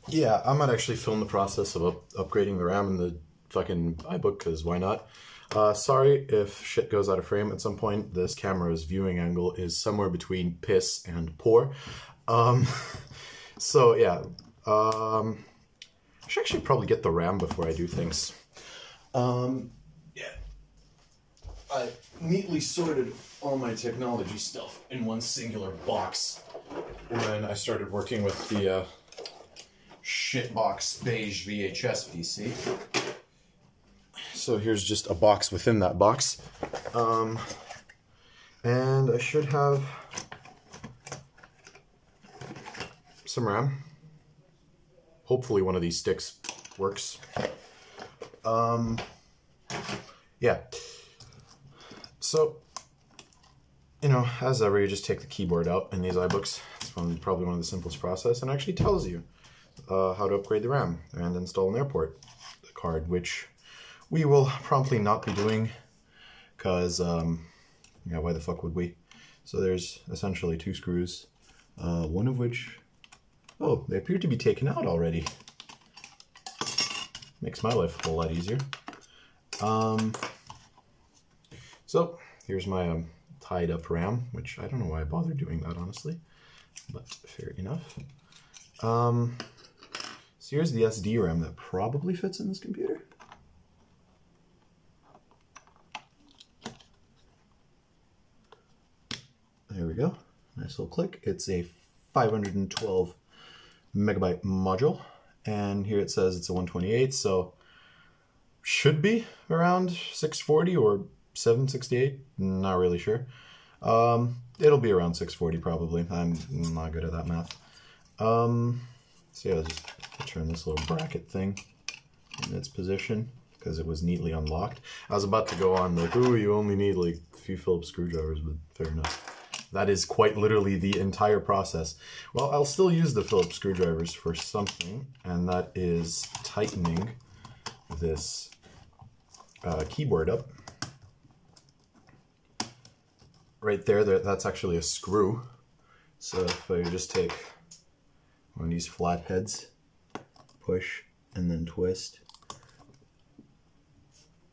Yeah, I might actually film the process of upgrading the RAM in the fucking iBook, because why not? Sorry if shit goes out of frame at some point. This camera's viewing angle is somewhere between piss and poor. Yeah. I should actually probably get the RAM before I do things. Yeah. I neatly sorted all my technology stuff in one singular box when I started working with the shitbox beige VHS PC. So here's just a box within that box. And I should have some RAM. Hopefully one of these sticks works. Yeah. So, you know, as ever, you just take the keyboard out in these iBooks. It's probably one of the simplest process, and actually tells you how to upgrade the RAM and install an airport card, which we will promptly not be doing, because, yeah, why the fuck would we? So there's essentially two screws, one of which, oh, they appear to be taken out already. Makes my life a whole lot easier. So here's my tied up RAM, which I don't know why I bothered doing that, honestly, but fair enough. So here's the SD RAM that probably fits in this computer. There we go. Nice little click. It's a 512 megabyte module, and here it says it's a 128, so should be around 640 or 768, not really sure. It'll be around 640 probably. I'm not good at that math. So yeah, I'll just turn this little bracket thing in its position because it was neatly unlocked. I was about to go on like, ooh, you only need like a few Phillips screwdrivers, but fair enough. That is quite literally the entire process. Well, I'll still use the Phillips screwdrivers for something, and that is tightening this keyboard up. Right there, that's actually a screw. So if I just take one of these flat heads, push, and then twist,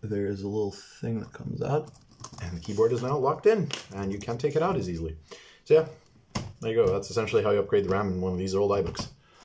there is a little thing that comes out, and the keyboard is now locked in, and you can't take it out as easily. So yeah, there you go. That's essentially how you upgrade the RAM in one of these old iBooks.